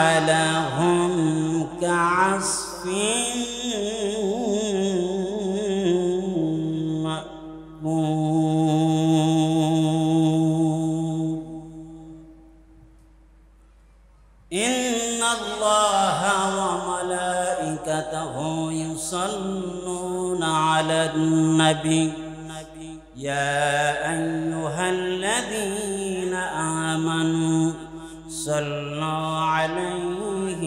فجعلهم كعصف مأكول إن الله وملائكته يصلون على النبي يا أيها الذين آمنوا صلوا عليه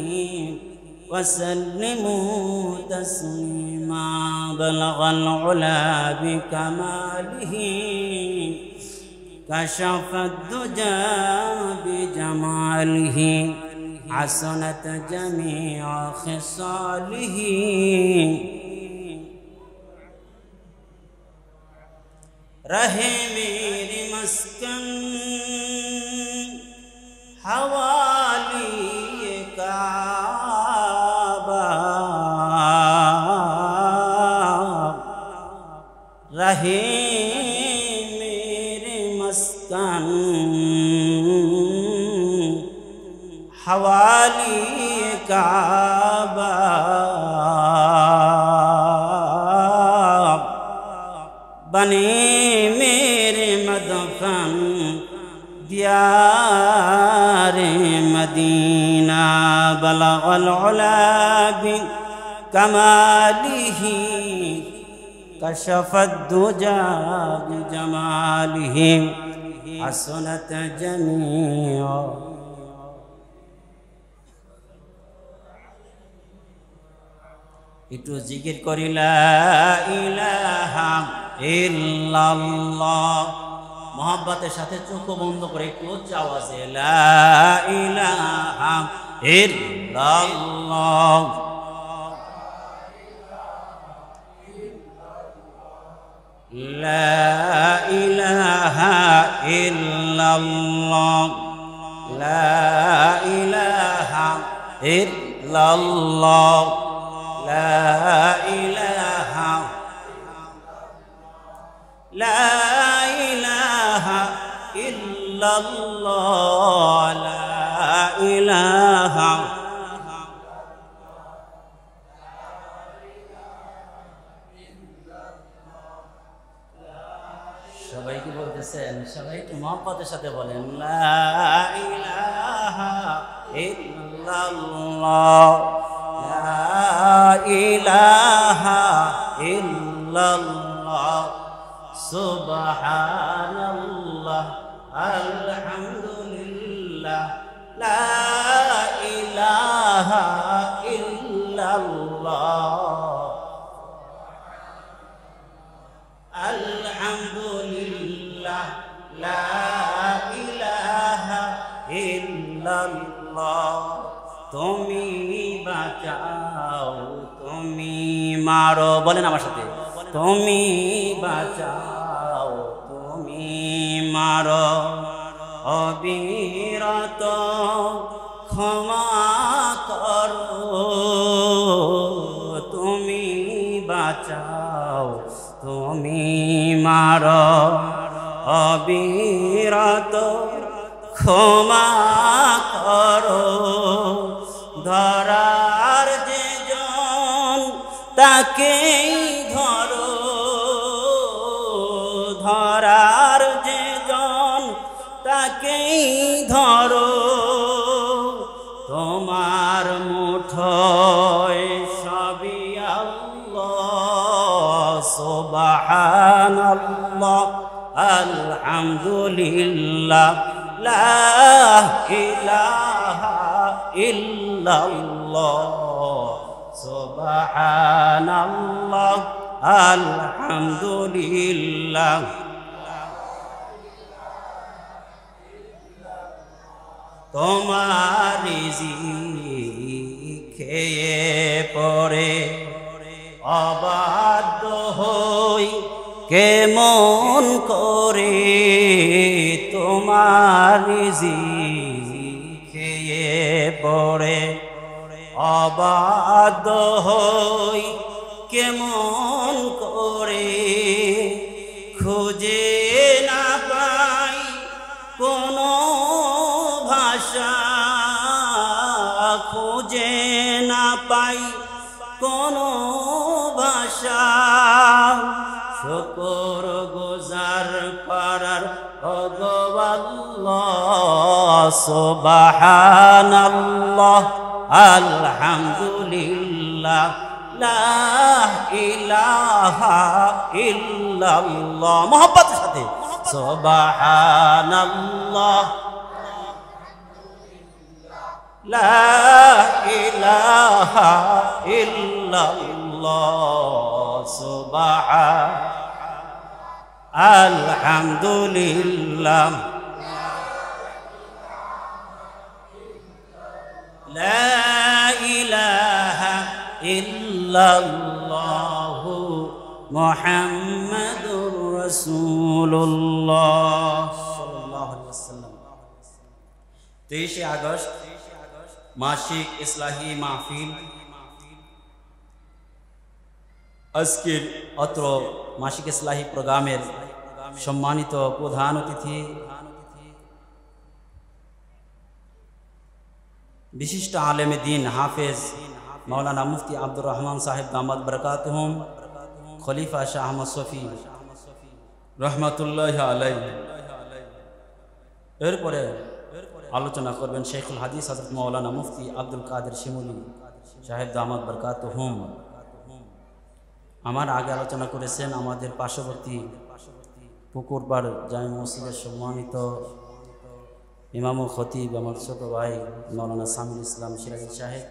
وسلموا تسليما بلغ العلا بكماله كشف الدجى بجماله حسنت جميع خصاله रहे मेरे मस्कन हवाली काबा रहे मेरे मस्कन हवाली काबा बने मेरे मदफन दियार मदीना बलगल उला बिकमालिही कशफत दुजा बिजमालिही हसनत जमीआ একটু জিকির করি লা ইলাহা ইল্লাল্লাহ মোহাব্বতের সাথে চোখ বন্ধ করে একটু উচ্চ আওয়াজে লা ইলাহা ইল্লাল্লাহ লা ইলাহা ইল্লাল্লাহ লা ইলাহা ইল্লাল্লাহ لا إله لا إله إلا الله لا إله সবাই কি বলতেছেন সবাই কি মহব্বতের সাথে বলেন লা ইলাহা ইল্লাল্লাহ لا إله إلا الله سبحان الله الحمد لله لا إله إلا الله الحمد لله لا إله إلا الله তুমি বাঁচাও তুমি মারো বলেন আমার সাথে তুমি বাঁচাও তুমি মারো অবিরত ক্ষমা করো তুমি বাঁচাও তুমি মারো অবিরত ক্ষমা করো ধরার যে জন তাকেই ধরো ধরার যে জন তাকেই ধরো তোমার মুঠোয় সবই আল্লাহ সুবহানাল্লাহ আলহামদুলিল্লাহ লা ইলাহা ইল্লাল্লাহ সুবহানাল্লাহ আলহামদুলিল্লাহ তোমার রিজিক খেয়ে পড়ে অবাধ্য হই কেমন করে তোমার রিজিক খেয়ে পড়ে অবাধ্য হই কেমন করে খুঁজে না পাই কোনো ভাষা খুঁজে না পাই কোনো ভাষা, শুকর গুজার করার ওগো আল্লাহ। সুবহানাল্লাহ আলহামদুলিল্লাহ লা ইলাহা ইল্লাল্লাহ। মোহাব্বতের সাথে সুবহানাল্লাহ লা ইলাহা ইল্লাল্লাহ সুবহান আলহামদুলিল্লাহ লা ইলাহা ইল্লাল্লাহ মুহাম্মাদুর রাসূলুল্লাহ সাল্লাল্লাহু আলাইহি ওয়াসাল্লাম। 23 আগস্ট মাসিক ইসলাহি মাহফিল। আজকের অত্র মাসিক ইসলাহি প্রোগ্রামের সম্মানিত প্রধান অতিথি বিশিষ্ট আলেমে দ্বীন হাফেজ মাওলানা মুফতি আব্দুর রহমান সাহেব দামাত বরকাতুহুম, খলিফা শাহ আহমদ শফি রহমতুল্লাহ আলাইহি। এরপরে আলোচনা করবেন শেখুল হাদিস হযরত মাওলানা মুফতি আব্দুল কাদের শিমুলি সাহেব দামাত বরকাতুহুম। আমার আগে আলোচনা করেছেন আমাদের পার্শ্ববর্তী পুকুরপাড় জামে মসজিদের সম্মানিত ইমাম ও খতিব আমার ছোট ভাই মাওলানা সামিউল ইসলাম সিরাজি সাহেব।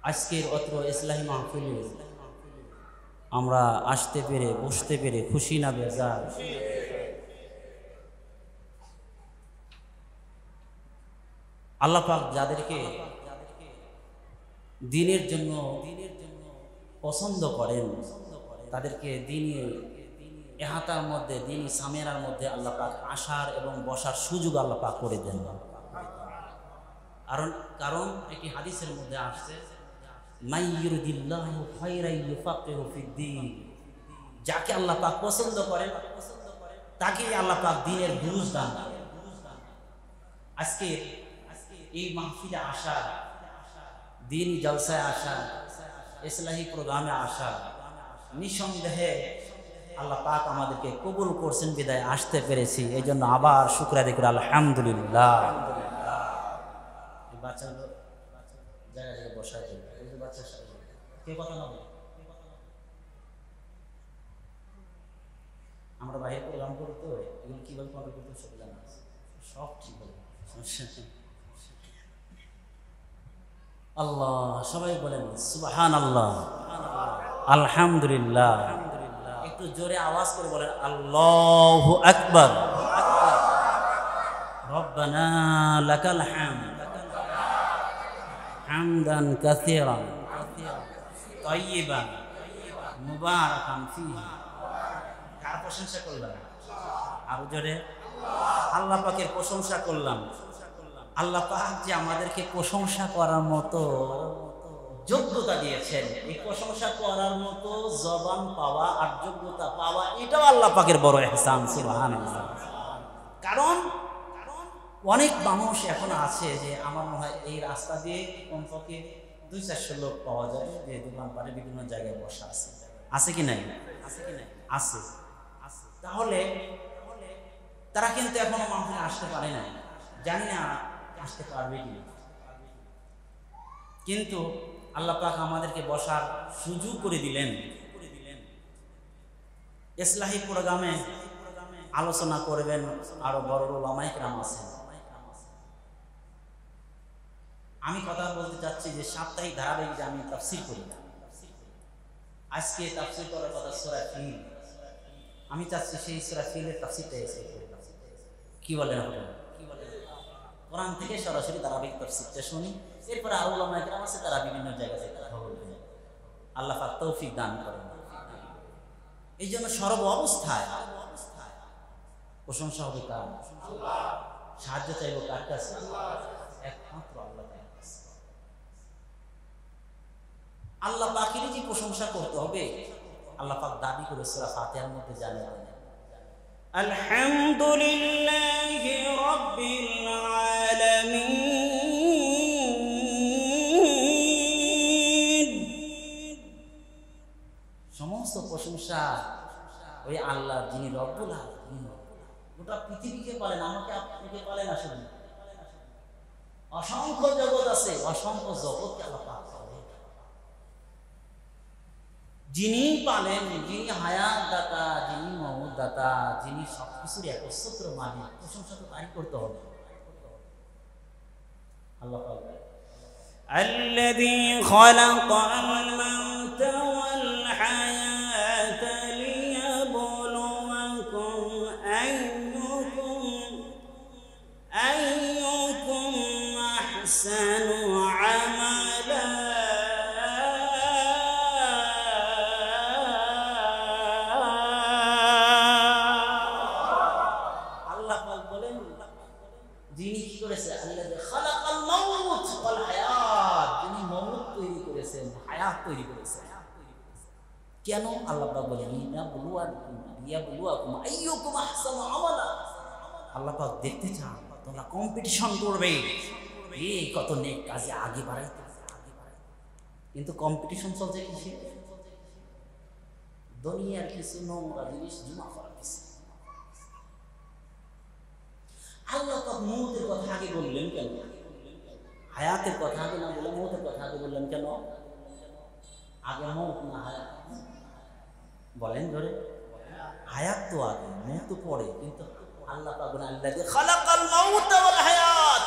আজকের অত্র ইসলাহি মাহফিলে আমরা আসতে পেরে বসতে পেরে খুশি না বেজার? আল্লাহ পাক যাদেরকে দ্বীনের জন্য পছন্দ করেন তাদেরকে দ্বীনের এহাতার মধ্যে, দ্বীনি সামেরার মধ্যে আল্লাহ পাক আসার এবং বসার সুযোগ আল্লাহ পাক করে দেন। কারণ একটি হাদিসের মধ্যে আসছে মাই ইউরিদিল্লাহু খায়রান ইউফাক্কিহু ফিদ্দীন, যাকে আল্লাহ পাক পছন্দ করেন তাকে আল্লাহ পাক দ্বীনের বুঝ দান করেন। আজকে এই মাহফিলে আসা, দ্বীনি জলসায় আসা, ইসলাহি প্রোগ্রামে আসা, নিঃসন্দেহে আল্লাহ পাক আমাদেরকে কবুল করছেন বিদায় আসতে পেরেছি। এই জন্য আবার শুকর আদায় করি আলহামদুলিল্লাহ। বাচ্চাগুলো জায়গায় বসায় বাচ্চার সাথে কে কথা না বলে, আমরা বাইরে প্রোগ্রাম করি তো এগুলো কীভাবে কন্ট্রোল করতে সব জানা আছে, সব ঠিক হবে। আল্লাহ সবাই বলেন সুবহানাল্লাহ আলহামদুলিল্লাহ। একটু জোরে আওয়াজ করে বলেন আল্লাহু আকবার। রব্বানা লাকাল হামদ হামদান কাসীরান তাইয়িবান মুবারাকান ফীহি। কার প্রশংসা করলাম? আরো জোরে আল্লাহ পাকের প্রশংসা করলাম। আল্লাহ পাক যে আমাদেরকে প্রশংসা করার মতো যোগ্যতা দিয়েছেন, এই প্রশংসা করার মতো জবান পাওয়া আর যোগ্যতা পাওয়া এটাও আল্লাহ পাকের বড় ইহসান। সুবহানাল্লাহ। কারণ অনেক মানুষ এখন আছে যে আমার মনে হয় এই রাস্তা দিয়ে কমপক্ষে 200-400 লোক পাওয়া যায় যে দোকানপাটে বিভিন্ন জায়গায় বসা আছে। আছে কি নাই? আছে। তাহলে তারা কিন্তু এখনো মাহফিলে আসতে পারে না, জানি না আসতে পারবে কি। কিন্তু আল্লাহ পাক আমাদেরকে বসার সুযোগ করে দিলেন। ইসলাহি প্রোগ্রামে আলোচনা করবেন আরো বড় উলামায়ে কেরাম আছেন। আমি কথা বলতে চাচ্ছি যে সাপ্তাহিক ধারাবাহিক যে আমি তাফসীর করি, আজকে তাফসীর করার কথা সূরা ফিল। আমি চাচ্ছি সেই সূরা ফিলের তাফসীরটা এসে কি বলেন আপনারা? কোরআন থেকে সরাসরি ধারাবাহিক তাফসীরটা শুনি, এরপরে আরো উলামায়ে কেরাম আছে তারা বিভিন্ন জায়গা থেকে কথা বলবেন। আল্লাহ পাক তৌফিক দান করেন। এই জন্য সর্ব অবস্থায় প্রশংসা হবে কার? সাহায্য চাইব কার কাছে? একমাত্র আল্লাহ পাকের কাছে। আল্লাহ পাকেরই যে প্রশংসা করতে হবে আল্লাহ পাক দাবি করে সূরা ফাতিহার মধ্যে জানিয়ে দেন আলহামদুলিল্লাহি রাব্বিল আলামিন। ওই আল্লাহ যিনি রব্বুল আলামিন, গোটা পৃথিবীকে পালেন, আমাকে আপনাকে পালেন। আসলে অসংখ্য জগৎ আছে, অসংখ্য জগৎকে আল্লাহ পাক পালেন। যিনি পালেন, যিনি হায়াত দাতা, যিনি মওত দাতা, যিনি সবকিছুর একচ্ছত্র মালিক, প্রশংসা তো তারই করতে হবে। আল্লাহ পাক الذي خلق الموت والحياة ليبلوكم أيكم أحسن عملا আল্লাহ পাক বলেন যিনি কি করেছে, আল্লাযী খালাকাল মাউত ওয়াল হায়াত, যিনি মওত তৈরি করেছেন, হায়াত তৈরি করেছেন। কেন? আল্লাহ পাক বলেন লিয়াবলুয়াকুম আইয়ুকুম আহসানু আমালা। আল্লাহ পাক দেখতে চান তোমরা কম্পিটিশন করবে, এই কত নেক কাজে আগে বাড়াইতে। কিন্তু কম্পিটিশন চলছে কিসে? দুনিয়ার কিছু নোংরা জিনিস জমা করা কিছু। আল্লাহ পাক মওতের কথা আগে বললেন কেন? হায়াতের কথা আগে না বলে মওতের কথা আগে বললেন কেন? আগে মওত না হায়াত? বলেন ধরে, হায়াত তো আগে, মওত তো পরে। কিন্তু আল্লাহ পাক বলেন আল্লাযী খালাকাল মাউত ওয়াল হায়াত,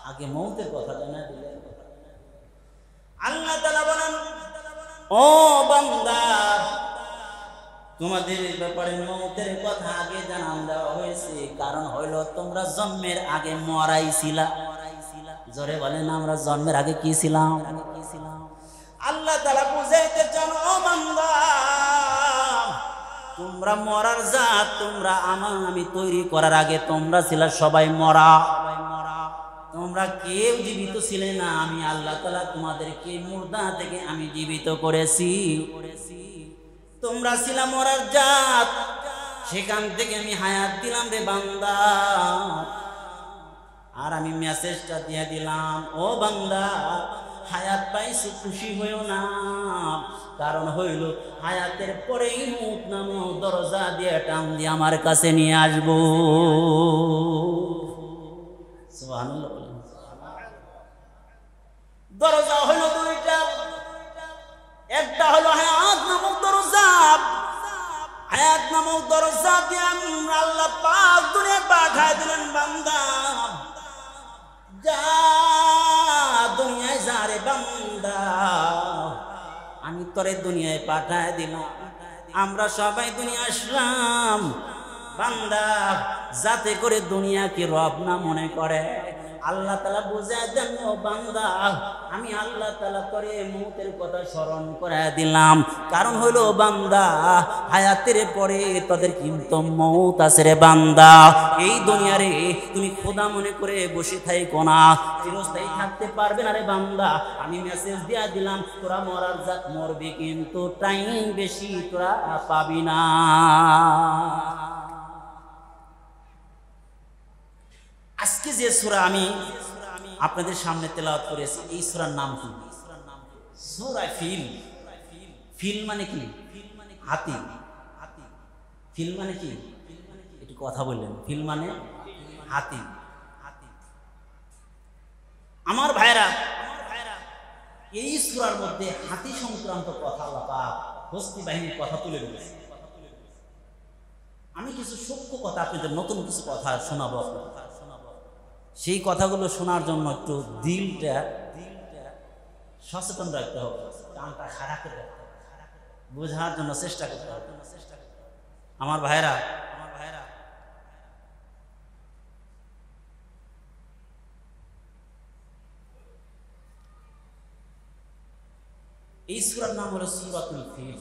আগে মওতের কথা জানা দিলেন। আল্লাহ তাআলা বলেন ও বান্দা, তোমাদের ব্যাপারে মওতের কথা আগে জানান দেওয়া হয়েছে, কারণ হইল তোমরা জন্মের আগে মরাইছিলা। জোরে বলেন, আমরা জন্মের আগে কি ছিলাম? আল্লাহ তাআলা বুঝাইতে চান ও বান্দা, তোমরা মরার জাত, তোমরা আমি তৈরি করার আগে তোমরা ছিলা সবাই মরা। তোমরা কেউ জীবিত ছিলে না, আমি আল্লাহ তাআলা তোমাদেরকে মুর্দা থেকে আমি জীবিত করেছি। তোমরা ছিলা মরার জাত, সেখান থেকে আমি হায়াত দিলাম রে বান্দা। আর আমি মেসেজটা দিয়ে দিলাম, ও বান্দা হায়াত পাইছি খুশি হইও না, কারণ হইল হায়াতের পরেই মওত নামক দরজা দিয়ে টান দিয়ে আমার কাছে নিয়ে আসবো। সুবহানাল্লাহ। দরজা হইল দুইটা, একটা হলো হায়াত নামক দরজা। হায়াত নামক দরজা দিয়ে আল্লাহ পাক দুনিয়া পাঠায় দিলেন, বান্দা যা দুনিয়ায় যা রে বান্দা, আমি তোরে দুনিয়ায় পাঠায় দিলাম। আমরা সবাই দুনিয়া আসলাম বান্দা যাতে করে দুনিয়াকে রব না মনে করে। আল্লাহ তাআলা বুঝায় দেন ও বান্দা, আমি আল্লাহ তাআলা করে মওতের কথা স্মরণ করায় দিলাম, কারণ হলো বান্দা হায়াতের পরে তোদের কিন্তু মওত আছে রে বান্দা। এই দুনিয়ারে তুমি খোদা মনে করে বসে থাইকো না, চিরস্থায়ী থাকতে পারবে না রে বান্দা। আমি মেসেজ দিয়া দিলাম, তোরা মরার জাত মরবি, কিন্তু টাইম বেশি তোরা পাবি না। আজকে যে সূরা আমি আপনাদের সামনে তেলাওয়াত করেছি, এই সূরার নাম কি? সূরা ফিল। ফিল মানে কি? হাতি। ফিল মানে কি? একটু কথা বললেন। ফিল মানে হাতি। আমার ভাইরা, এই সূরার মধ্যে হাতি সংক্রান্ত কথা আল্লাহ পাক হস্তি বাহিনীর কথা তুলে ধরেছে। আমি কিছু সূক্ষ্ম কথা আপনাদের, নতুন কিছু কথা শোনাবো আপনাদের। সেই কথাগুলো শোনার জন্য একটু দিলটা সচেতন রাখতে হবে, কানটা খাড়া করে রাখতে হবে, বোঝার জন্য চেষ্টা করতে হবে। আমার ভাইরা, এই সূরার নাম হলো সূরাতুল ফিল।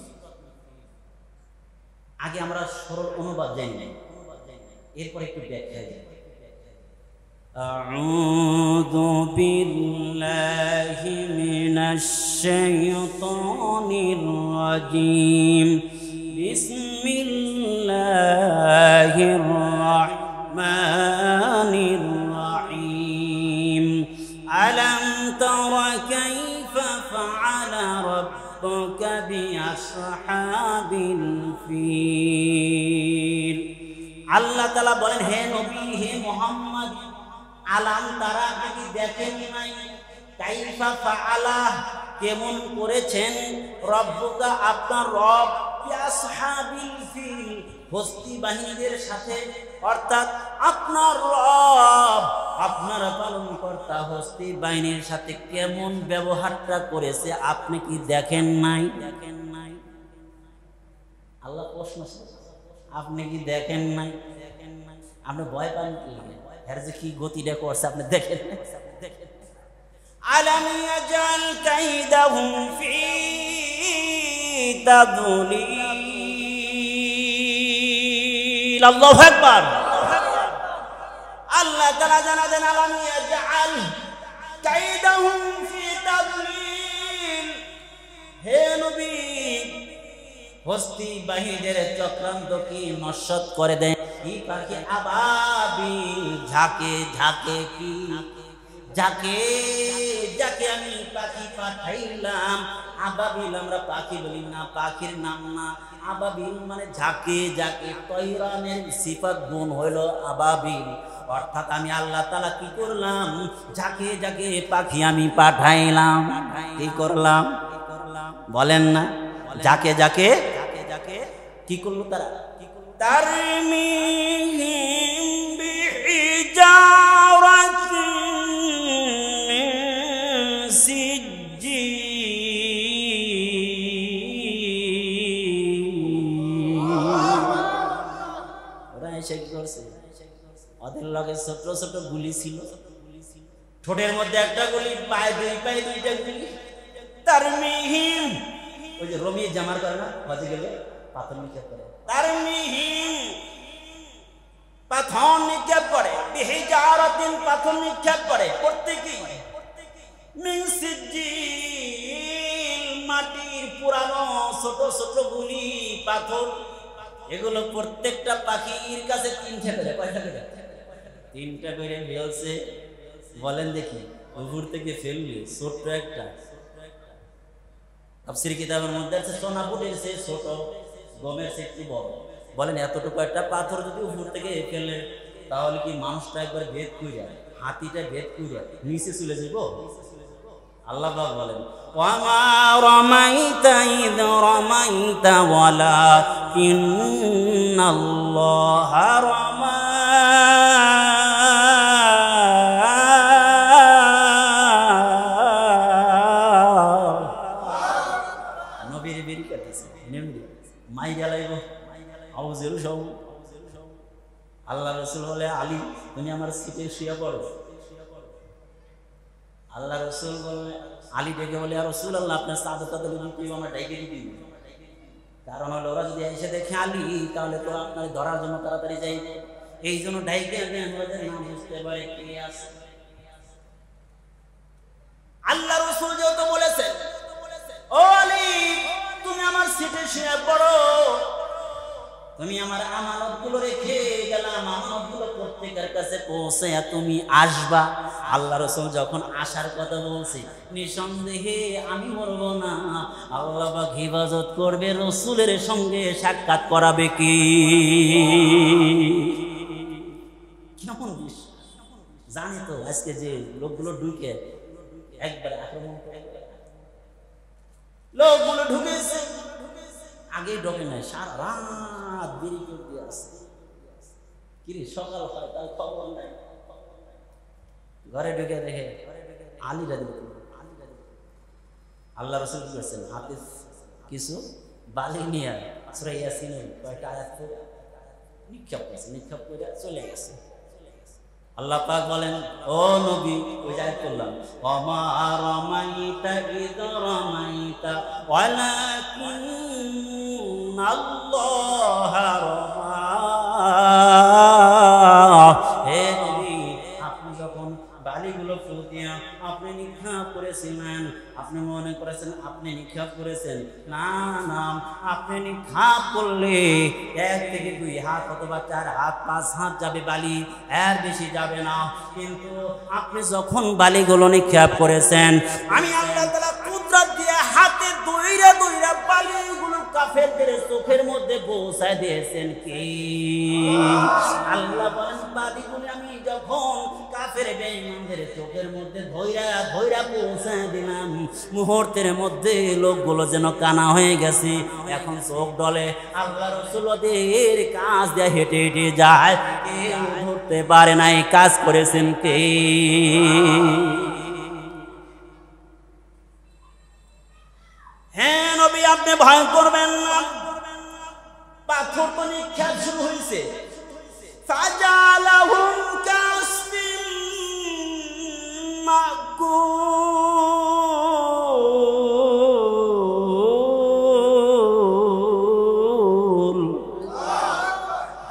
আগে আমরা সরল অনুবাদ জানি না, এরপর একটু ব্যাখ্যা জানি। أعوذ بالله من الشيطان الرجيم بسم الله الرحمن الرحيم ألم تر كيف فعل ربك بأصحاب আসহাবিল ফিল। আল্লাহ তাআলা বলেন, হে নবী, হে মুহাম্মদ, আলাম তারা, কি দেখেন নাই, কাইফা ফাআলা, কেমন করেছেন, রব্বুকা, আপনার রব, বিআসহাবিল ফিল, হস্তি বাহিনীদের সাথে, অর্থাৎ আপনার রব, আপনার পালনকর্তা হস্তি বাহিনীর সাথে কেমন ব্যবহারটা করেছে আপনি কি দেখেন নাই? দেখেন নাই? আল্লাহ প্রশ্ন, আপনি কি দেখেন নাই? দেখেন নাই? আপনি ভয় পান কি? এর যে কি গতিটা করছে আপনি দেখেন নাই? দেখেন আলাম ইয়াজাল কাইদাহুম ফি তাদলিল। আল্লাহু আকবার। আল্লাহ তাআলা জানালেন, আলাম ইয়াজাল কাইদাহুম ফি তাদলিল, হে নবী, হস্তি বাহিনীদের চক্রান্ত কি নস্যাৎ করে দেন। কি পাখি? আবাবিল, ঝাঁকে ঝাঁকে, কি যাকে যাকে আমি পাখি পাঠাইলাম। আবাবিল আমরা পাখি বলি না, পাখির নাম না। আবাবিল মানে ঝাঁকে ঝাঁকে, তৈরানের সিফাত গুণ হইল আবাবিল। অর্থাৎ আমি আল্লাহ তাআলা কি করলাম, ঝাঁকে ঝাঁকে পাখি আমি পাঠাইলাম। কি করলাম বলেন না? ঝাঁকে ঝাঁকে কি করলো তারা? তারমিহিম বিহিজারাতিন মিন সিজ্জিল। ওরা এসে কি করছে? ওদের লগে ছোট ছোট গুলি ছিল, ঠোঁটের মধ্যে একটা গুলি, পায়ে দুইটা গুলি। তারমিহিম, ওই যে রমি জামার করে না, বাজে গেলে পাথর নিক্ষেপ করে, তারমিহিম পাথর নিক্ষেপ করে, বিহিজারাতিন পাথর নিক্ষেপ করে, করতে কি? মিন সিজ্জিল, মাটির পুরানো ছোট ছোট গুলি, পাথর। এগুলো প্রত্যেকটা পাখির কাছে তিনটা করে। কয়টা করে? তিনটা করে ফেলছে। বলেন দেখি, উপর থেকে ফেললে ছোট্ট একটা, তাফসীর কিতাবের মধ্যে আছে সোনাপুটের চেয়ে ছোট, গমের চেয়ে একটু বড়। বলেন এতটুকু একটা পাথর যদি উপর থেকে ফেলে তাহলে কি মানুষটা একবার ভেদ কইরা, হাতিটা ভেদ কইরা নিচে চলে যাব? আল্লাহ পাক বলেন, ওয়ামা রামাইতা ইদ রামাইতা ওয়ালাকিন্নাল্লাহা রামা। নবীর বেরি কাটতেছে, নেমদি মাই গেলাইব আউজেল সব। আল্লাহ রাসূল বলে, আলী তুমি আমার সিটে শুয়ে পড়ো। আল্লাহ রাসূল বলে, আলী ডেকে বলে, আর রাসূলুল্লাহ আপনার সাদত দিতে আমার ডাইকে দিবি। কারণ হলো ওরা যদি এসে দেখে আলী, তাহলে তো আপনার ধরার জন্য তাড়াতাড়ি যাইবে। এই জন্য ডাইকে আমাদের নাম বুঝতে পারে কে আছে। আল্লাহ রাসূল যেহেতু বলেছেন, ও আলী তুমি আমার সিটে শুয়ে পড়ো, তুমি আমার আমানতগুলো রেখে গেলাম, আমানতগুলো প্রত্যেকের কাছে পৌঁছে তুমি আসবা। আল্লাহ রাসূল যখন আসার কথা বলছে, নিঃসন্দেহে আমি মরব না, আল্লাহ পাক হিফাজত করবে, রাসূলের সঙ্গে সাক্ষাৎ করাবে। কি কেমন বিশ্বাস! জানি তো আজকে যে লোকগুলো ঢুকে একবার আক্রমণ করে, লোকগুলো ঢুকেছে, আগেই ঢোকে নাই, সারা রাত দেরি করে দিয়ে আসে। কিরে সকাল হয় তার খবর নাই, ঘরে ঢুকে দেখে আলী রাদিয়াল্লাহু আনহু। আল্লাহ রাসূল কি করছেন? হাতে কিছু বালি নিয়ে সূরা ইয়াসিনের কয়েকটা আয়াত নিক্ষেপ করছে, নিক্ষেপ করে চলে গেছে। আল্লাহ পাক বলেন, ও নবী, ওই জায়গায় করলাম, ওমা রামাইতা ইদ রামাইতা ওয়ালাকিন্নাল্লাহা রামা। হে নবী, আপনি যখন বালিগুলো ফুটিয়া আপনি নিক্ষেপ করেছিলেন, আপনি মনে করেছেন আপনি নিক্ষেপ করেছেন, না না, আপনি নিক্ষেপ করলে 1 থেকে 2 হাত অথবা 4 হাত 5 হাত যাবে বালি, এর বেশি যাবে না। কিন্তু আপনি যখন বালিগুলো নিক্ষেপ করেছেন, আমি আল্লাহ তাআলা কুদরত দিয়ে হাতে দইরা দইরা বালিগুলো কাফেরদের চোখের মধ্যে পৌঁছায় দিয়েছেন কে? আল্লাহ বলেন বাদিগুলি আমি যখন কাফের বেঈমানদের চোখের মধ্যে ধইরা ধইরা পৌঁছায় দিলাম, মুহূর্তের মধ্যে লোকগুলো যেন কানা হয়ে গেছে, এখন চোখ ডলে। আল্লাহ রাসূল ওদের কাজ দিয়ে হেঁটে হেঁটে যায়, কেউ ধরতে পারে নাই কাজ করেছেন কে? হ্যাঁ নবী, আপনি ভয় করবেন না। পাথর তো নিক্ষেপ শুরু হয়েছে। ফাজালাহুম কাসফিন মাকুল।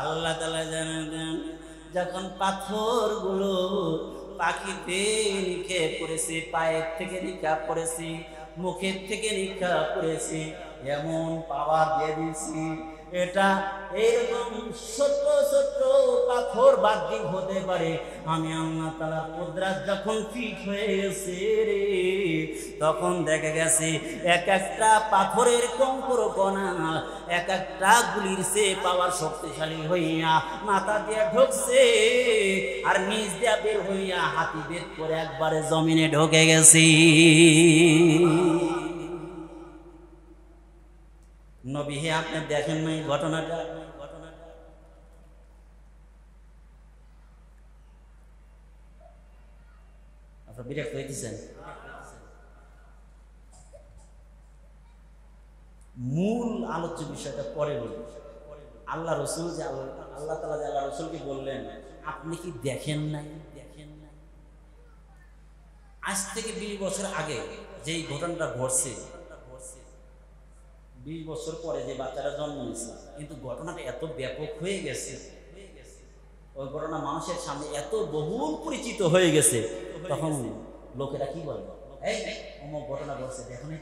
আল্লাহ তাআলা জানেন যখন পাথরগুলো পাখিতে নিক্ষেপ করেছে, পায়ের থেকে নিক্ষেপ করেছে, মুখের থেকে নিক্ষেপ করেছি, এমন পাওয়ার দিয়ে দিয়েছি, এটা এরকম ছোট ছোট পাথর বাহ্যিক হতে পারে। আমি আল্লাহ তাআলার কুদরত যখন ফিট হয়ে গেছে রে, তখন দেখা গেছে এক একটা পাথরের কঙ্কর কণা এক একটা গুলির চেয়ে পাওয়ার শক্তিশালী হইয়া মাথা দিয়ে ঢুকছে, আর নিচ দিয়ে বের হইয়া হাতি বের করে একবারে জমিনে ঢুকে গেছি। নবী হে, আপনি দেখেন নাই ঘটনাটা? আপনার বিরক্ত হইতেছেন? মূল আলোচ্য বিষয়টা পরে বলি। আল্লাহ রসুল যে আল্লাহ তাআলা যে আল্লাহ রসুলকে বললেন, আপনি কি দেখেন নাই? আজ থেকে 20 বছর আগে যেই ঘটনাটা ঘটছে, 20 বছর পরে যে বাচ্চাটা জন্ম নিয়েছে, কিন্তু ঘটনাটা এত ব্যাপক হয়ে গেছে, ওই ঘটনা মানুষের সামনে এত বহুল পরিচিত হয়ে গেছে, তখন লোকেরা কি বলে, এই অমুক ঘটনা ঘটছে, দেখো না?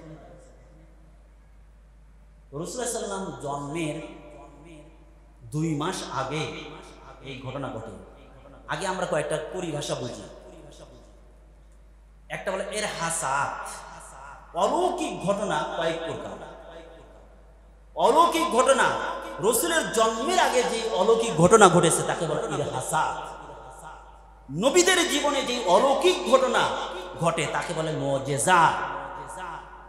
রাসূলুল্লাহ সাল্লাল্লাহু আলাইহি ওয়াসাল্লাম জন্মের 2 মাস আগে এই ঘটনা ঘটে। আগে আমরা কয়েকটা পরিভাষা বুঝি। একটা বলে এর হাসাত, অলৌকিক ঘটনা কয়েক প্রকার। অলৌকিক ঘটনা, রাসূলের জন্মের আগে যে অলৌকিক ঘটনা ঘটেছে তাকে বলে ইরহাসাত। নবীদের জীবনে যে অলৌকিক ঘটনা ঘটে তাকে বলে মুজিজা।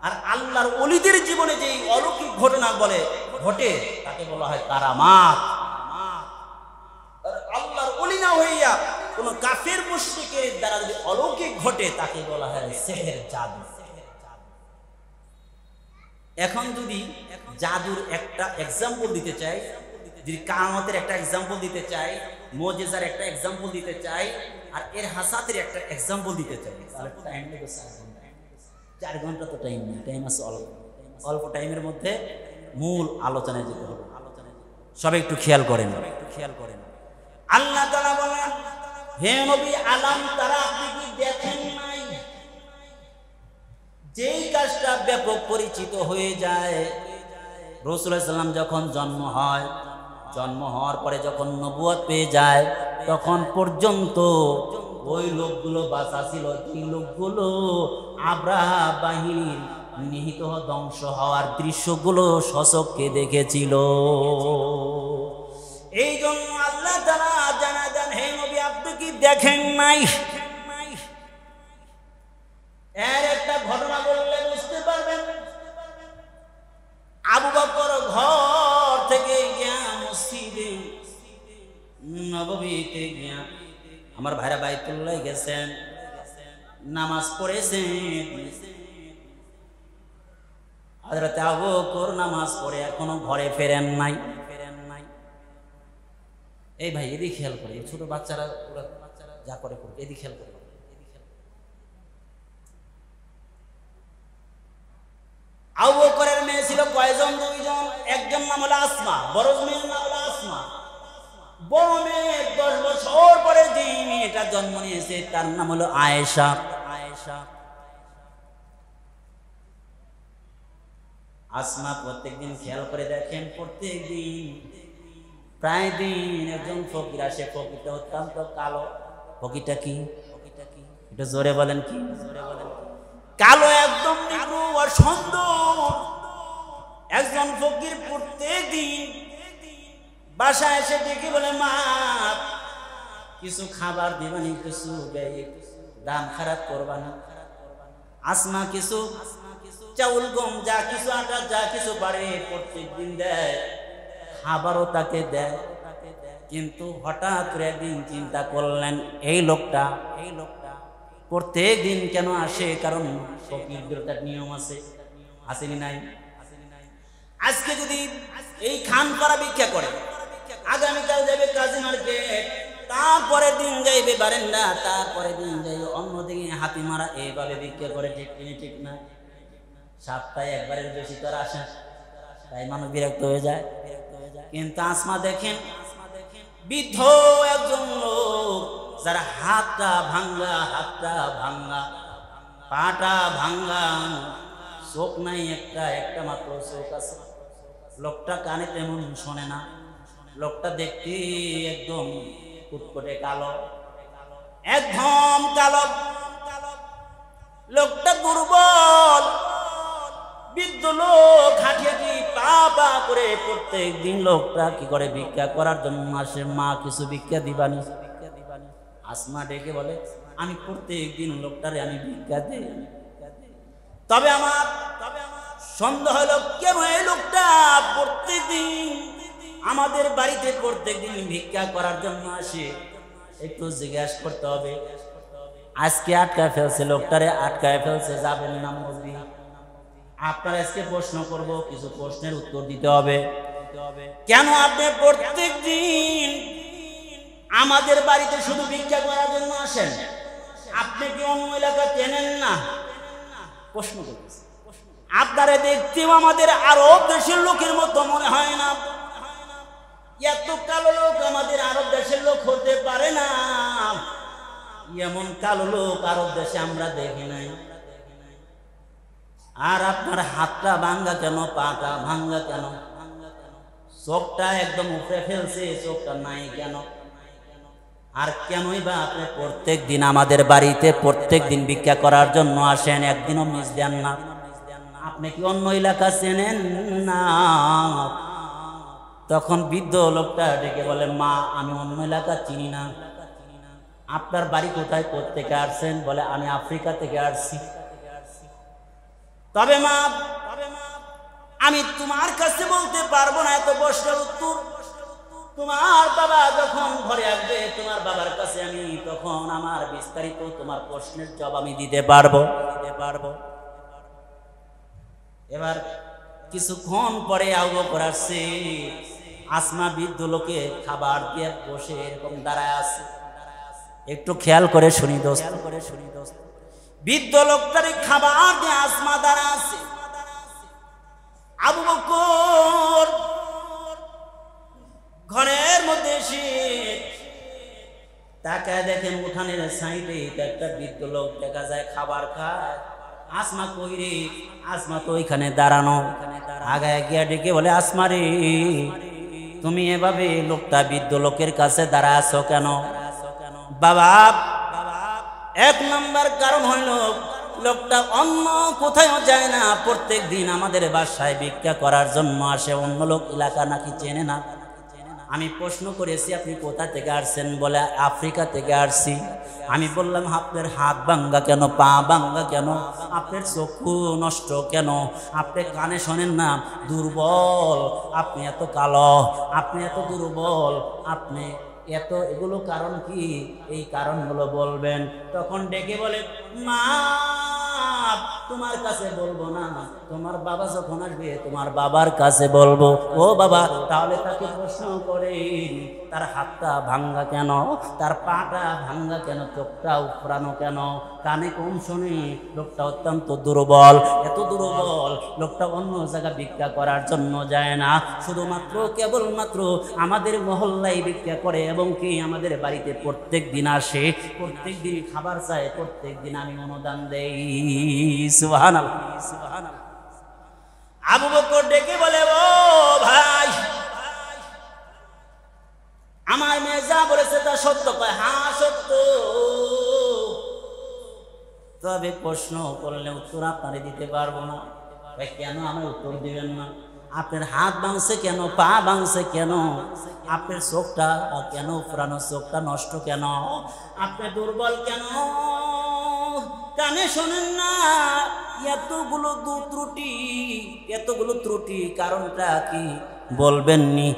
আর আল্লাহর ওলিদের জীবনে যে অলৌকিক ঘটনা ঘটে তাকে বলা হয় কারামাত। আর আল্লাহর ওলি না হইয়া কোন কাফের মুশরিকের দ্বারা যদি অলৌকিক ঘটে তাকে বলা হয় সিহর, জাদু। এখন যদি জাদুর একটা এক্সাম্পল দিতে চাই, যদি কারামতের একটা এক্সাম্পল দিতে চাই, মুজিজার একটা এক্সাম্পল দিতে চাই, আর এর হাসাতের একটা এক্সাম্পল দিতে চাই, তাহলে টাইম লাগবে 4 ঘন্টা। তো টাইম নেই, টাইম আছে অল্প টাইমের মধ্যে মূল আলোচনায় যেতে হবে। সবাই একটু খেয়াল করেন। আল্লাহ তাআলা বলেন, হে নবী, আলাম তারা, আপনি কি দেখেন নাই? যেই কাজটা ব্যাপক পরিচিত হয়ে যায়, রাসূলুল্লাহ সাল্লাল্লাহু আলাইহি ওয়াসাল্লাম যখন জন্ম হয়, জন্ম হওয়ার পরে যখন নবুয়ত পেয়ে যায়, তখন পর্যন্ত ওই লোকগুলো বাঁচা ছিল, এই লোকগুলো আব্রাহা বাহিনীর নিহত ধ্বংস হওয়ার দৃশ্যগুলো সচক্ষে দেখেছিল। এই জন্য আল্লাহ তাআলা জানালেন, হে নবী, আপনি কি দেখেন নাই? এর একটা ঘটনা বললে বুঝতে পারবেন। আবু বকর ঘর থেকে গিয়া মসজিদে নববীতে গিয়া, আমার ভাইরা বাইতুল্লাহ গেছেন, নামাজ পড়েছেন। হযরত আবু বকর নামাজ পড়ে এখনো ঘরে ফেরেন নাই। এই ভাই, এদিকে খেয়াল করে, ছোট বাচ্চারা ওরা যা করে করবে, এদিকে খেয়াল করে। আবু বকরের মেয়ে ছিল কয়জন? 2 জন। একজন নাম হলো আসমা, বড় মেয়ের নাম হলো আসমা। বড় মেয়ে 10 বছর পরে যে মেয়েটা জন্ম নিয়েছে তার নাম হলো আয়েশা। আসমা প্রত্যেকদিন খেয়াল করে দেখেন, প্রত্যেকদিন প্রায় দিন একজন ফকির আসে। ফকিরটা অত্যন্ত কালো। ফকিরটা কি? এটা জোরে বলেন কি? কালো, একদম নিগ্রো আর সুন্দর। একজন ফকির প্রত্যেক দিন বাসায় এসে ডেকে বলে, মা কিছু খাবার দিবানি, কিছু দাম খারাপ করবা না। আসমা কিছু চাউল গম যা কিছু আটা যা কিছু পারে প্রত্যেক দিন দেয়, খাবারও তাকে দেয়। কিন্তু হঠাৎ করে একদিন চিন্তা করলেন, এই লোকটা প্রত্যেক দিন কেন আসে? কারণ ফকিরদের তার নিয়ম আছে, আসেনি নাই? আজকে যদি এই খান করা ভিক্ষা করে, আগামীকাল যাবে কাজী মার্কেট, তারপরে দিন যাইবে বারেন্ডা, তারপরে দিন যাইবে অন্যদিকে হাতিমারা, এইভাবে ভিক্ষা করে। ঠিক কিনা? ঠিক না? সপ্তাহে একবারের বেশি তো আসে, তাই মানুষ বিরক্ত হয়ে যায়। কিন্তু আসমা দেখেন, বৃদ্ধ একজন লোক, যার হাতটা ভাঙ্গা, পাটা ভাঙ্গা, চোখ নাই, একটা মাত্র চোখ আছে। লোকটা কানে তেমন শোনে না, লোকটা দেখতে একদম কুটকুটে কালো, একদম কালো। লোকটা দুর্বল, বৃদ্ধ লোক, হাঁটিয়ে পা করে প্রত্যেক দিন লোকটা কি করে ভিক্ষা করার জন্য আসে। মা কিছু ভিক্ষা দিবানি? আসমা ডেকে বলে, আমি প্রত্যেক দিন লোকটারে আমি ভিক্ষা দিই। তবে আমার সন্দেহ হলো, কেন এই লোকটা প্রত্যেক দিন আমাদের বাড়িতে প্রত্যেক দিন ভিক্ষা করার জন্য আসে? একটু জিজ্ঞাসা করতে হবে। আজকে আটকায় ফেলছে, লোকটারে আটকায় ফেলছে, যাবেন না মুরব্বি? আপনার আজকে প্রশ্ন করব, কিছু প্রশ্নের উত্তর দিতে হবে। কেন আপনি প্রত্যেক দিন আমাদের বাড়িতে শুধু ভিক্ষা করার জন্য আসেন? আপনি কি অন্য এলাকা চেনেন না? প্রশ্ন করতেছে। আপনারা দেখতেও আমাদের আরব দেশের লোকের মতো মনে হয় না। এত কালো লোক আমাদের আরব দেশের লোক হতে পারে না। এমন কালো লোক আরব দেশে আমরা দেখি নাই। আর আপনার হাতটা ভাঙ্গা কেন, পাটা ভাঙ্গা কেন, চোখটা একদম উপরে ফেলছে, চোখটা নাই কেন? আর কেনই বা আপনি প্রত্যেক দিন আমাদের বাড়িতে প্রত্যেক দিন ভিক্ষা করার জন্য আসেন, একদিনও মিস দেন না? আপনি কি অন্য এলাকা চেনেন না? তখন বৃদ্ধ লোকটা ডেকে বলে, মা আমি অন্য এলাকা চিনি না। আপনার বাড়ি কোথায়, কোত্থেকে আসছেন? বলে, আমি আফ্রিকা থেকে আসছি। তবে মা আমি তোমার কাছে বলতে পারবো না এত প্রশ্নের উত্তর। তোমার বাবা যখন ঘরে আসবে, তোমার বাবার কাছে আমি তখন আমার বিস্তারিত তোমার প্রশ্নের জবাব আমি দিতে পারবো। এবার কিছুক্ষণ পরে আবু বকর আসছে। আসমা বৃদ্ধ লোকে খাবার দিয়ে বসে এরকম দাঁড়ায় আছে। একটু খেয়াল করে শুনি দোস্ত, বৃদ্ধ লোকটার খাবার দিয়ে আসমা দাঁড়ায় আছে। আবু বকর ঘরের মধ্যে এসে তাকায় দেখেন, উঠানের সাইডে একটা বৃদ্ধ লোক দেখা যায় খাবার খায়। আসমা কই রে? আসমা তো ওইখানে দাঁড়ানো। আগায় গিয়া ডেকে বলে, আসমা রে, তুমি এভাবে লোকটা বৃদ্ধ লোকের কাছে দাঁড়া আছো কেন? বাবা, এক নাম্বার কারণ হইল লোকটা অন্য কোথাও যায় না, প্রত্যেক দিন আমাদের বাসায় ভিক্ষা করার জন্য আসে। অন্য লোক এলাকা নাকি চেনে না। আমি প্রশ্ন করেছি, আপনি কোথা থেকে আসছেন? বলে, আফ্রিকা থেকে আসছি। আমি বললাম, আপনার হাত ভাঙ্গা কেন, পা ভাঙ্গা কেন, আপনার চক্ষু নষ্ট কেন, আপনি কানে শোনেন না, দুর্বল, আপনি এত কালো, আপনি এত দুর্বল, আপনি এত, এগুলো কারণ কি? এই কারণগুলো বলবেন। তখন ডেকে বলে, মা তোমার কাছে বলবো না, তোমার বাবা যখন আসবে তোমার বাবার কাছে বলবো। ও বাবা, তাহলে তাকে প্রশ্ন করে তার হাতটা ভাঙ্গা কেন, তার পাটা ভাঙ্গা কেন, চোখটা উপড়ানো কেন, কানে কম শোনে, লোকটা অত্যন্ত দুর্বল। এত দুর্বল লোকটা অন্য জায়গা ভিক্ষা করার জন্য যায় না, শুধুমাত্র কেবলমাত্র আমাদের মহল্লায় ভিক্ষা করে এবং কি আমাদের বাড়িতে প্রত্যেক দিন আসে, প্রত্যেক দিন খাবার চায়, প্রত্যেক দিন আমি অনুদান দেই। সুবহানাল্লাহ, সুবহানাল্লাহ। আবু বকর ডেকে বলে, ও ভাই, আমার মেয়ে যা বলেছে তা সত্য? কয়, হ্যাঁ সত্য। তবে প্রশ্ন করলে উত্তর আপনারে দিতে পারবো না। কেন আমার উত্তর দিবেন না? আপনার হাত ভাঙছে কেন, পা ভাঙছে কেন, আপনার চোখটা কেন পুরানো, চোখটা নষ্ট কেন, আপনি দুর্বল কেন, কানে শোনেন না, এতগুলো ত্রুটি কারণটা কি বলবেননি?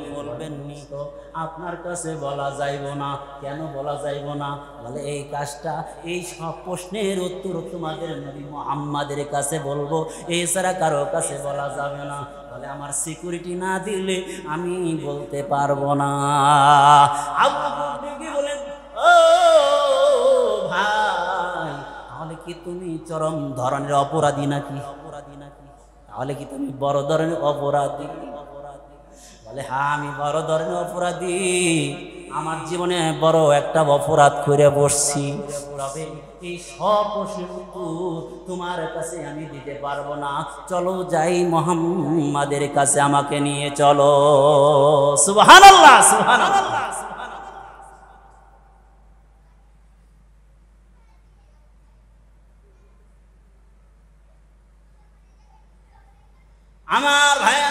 তো আপনার কাছে বলা যাইব না। কেন বলা যাইব না? বলে এই কাজটা, এই সব প্রশ্নের উত্তর তোমাদের নবী মুহাম্মাদের কাছে বলবো, এছাড়া কারো কাছে বলা যাবে না। বলে আমার সিকিউরিটি না দিলে আমি বলতে পারবো না। আবু বকর বলেন, ও ভাই, তাহলে কি তুমি চরম ধরনের অপরাধী নাকি? তাহলে কি তুমি বড় ধরনের অপরাধী? বলে হ্যাঁ, আমি বড় ধরনের অপরাধী, আমার জীবনে বড় একটা অপরাধ করে বসছি। তবে এই সব প্রশ্নের উত্তর তোমার কাছে আমি দিতে পারবো না। চলো যাই মুহাম্মাদের কাছে, আমাকে নিয়ে চলো। সুবহানাল্লাহ, সুবহানাল্লাহ। আমার ভাইয়া,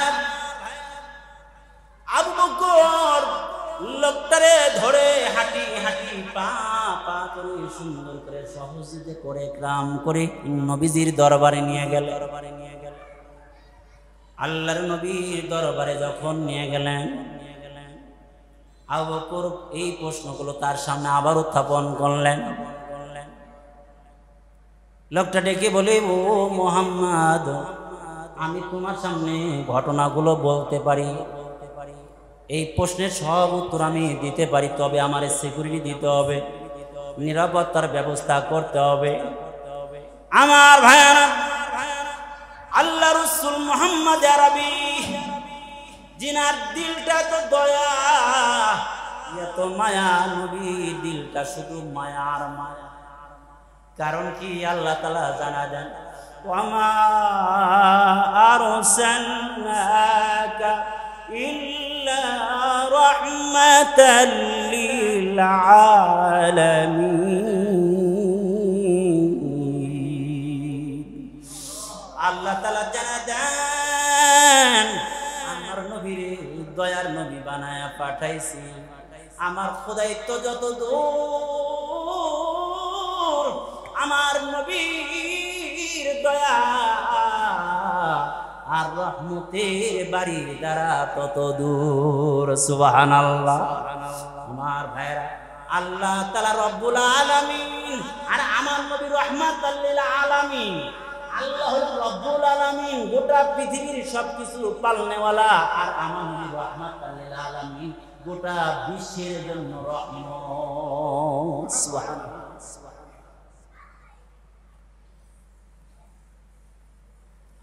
আবু বকর লোকটারে ধরে হাঁটি পা করে সুন্দর করে সহজে করে গ্রাম করে নবীজির দরবারে নিয়ে গেল। আল্লাহর নবীর দরবারে যখন নিয়ে গেলেন, আবু বকর এই প্রশ্নগুলো তার সামনে আবার উত্থাপন করলেন। লোকটা ডেকে বলে, ও মুহাম্মদ, আমি তোমার সামনে ঘটনাগুলো বলতে পারি, এই প্রশ্নের সব উত্তর আমি দিতে পারি, তবে আমার সিকিউরিটি দিতে হবে, নিরাপত্তার ব্যবস্থা করতে হবে। আমার ভাইয়ারা, আল্লাহ রাসূল মুহাম্মদ আরবি, জিনার দিলটা তো দয়া, এত মায়া, নবীর দিলটা শুধু মায়ার মায়া। কারণ কি আল্লাহ তাআলা জানা দেন, ওয়ামা আরসালনাকা ইল্লা রাহমাতাল লিল আলামিন। আল্লাহ তাআলা জানা দেন, আমার নবীরে দয়ার নবী বানায়া পাঠাইছি। আমার খোদাইত্ব যত দূর, আমার নবীর দয়া আর রহমতের বাড়ির দ্বারা তত দূর। সুবহানাল্লাহ। আমার ভাইরা, আল্লাহ তাআলা রব্বুল আলামিন আর আমার নবী রাহমাতাল লিল আলামিন। আল্লাহ হলো রব্বুল আলামিন, গোটা পৃথিবীর সবকিছু পালনেওয়ালা, আর আমার নবী রাহমাতাল লিল আলামিন, গোটা বিশ্বের জন্য রহমত। সুবহানাল্লাহ।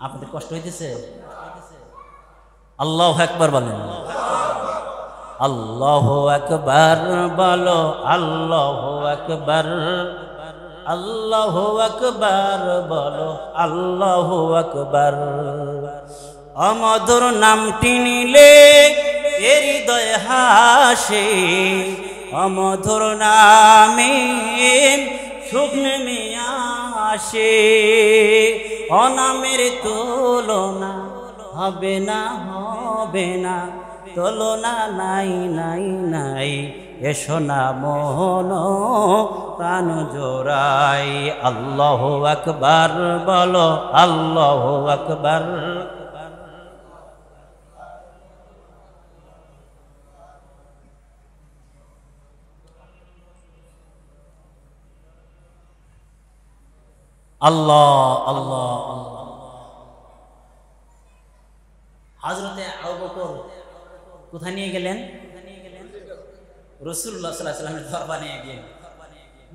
আপনাদের কষ্ট হইতেছে? আল্লাহু আকবার বলেন, আল্লাহু আকবার বলো, আল্লাহু আকবার, আল্লাহু আকবার বলো, আল্লাহু আকবার। অমধুর নামটি নিলে হৃদয় হাসে, অমধুর নামে সুখ নেমে আসে, অনামের তুলনা হবে না, হবে না, তুলনা নাই নাই নাই। এসো না মোহন প্রাণ জোড়াই, আল্লাহু আকবার বলো, আল্লাহু আকবার। আল্লাহ আল্লাহ আল্লাহ। হযরতে আবু বকর কোথায় নিয়ে গেলেন? রাসূলুল্লাহ সাল্লাল্লাহু আলাইহি ওয়াসাল্লামের দরবারে নিয়ে গেলেন।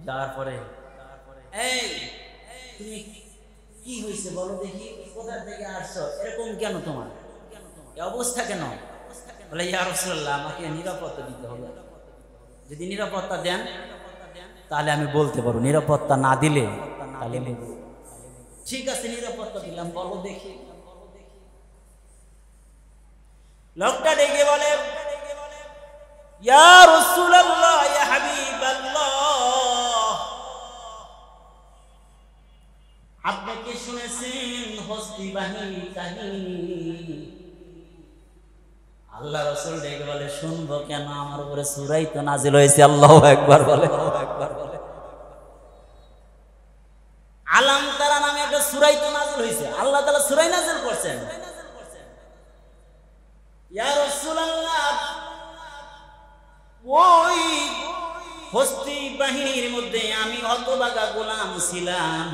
যাওয়ার পরে, এই তুমি কি হয়েছে বলো দেখি, কোথা থেকে আসছো, এরকম কেন, তোমার এই অবস্থা কেন? বলে, ইয়া রাসূলুল্লাহ, আমাকে নিরাপত্তা দিতে হবে, যদি নিরাপত্তা দেন তাহলে আমি বলতে পারবো, নিরাপত্তা না দিলে তাহলে আমি, ঠিক আছে নিরাপত্তা দিলাম, বলো দেখি। লোকটা ডেকে বলে, ইয়া রাসূলুল্লাহ, ইয়া হাবিবাল্লাহ, আপনি কি শুনেছেন হস্তি বাহিনী কাহিনী? আল্লাহ রাসূল ডেকে বলে, শুনবো কেন, আমার উপরে সূরাই তো নাজিল হয়েছে। আল্লাহু আকবার বলে, আল্লাহু আকবার বলে। আলাম তারা নামে একটা সূরাই তো নাজিল হয়েছে, আল্লাহ তাআলা সূরাই নাজিল করছেন। ইয়া রাসূলুল্লাহ, ওই হস্তি বাহিনীর মধ্যে আমি হতভাগা গোলাম ছিলাম,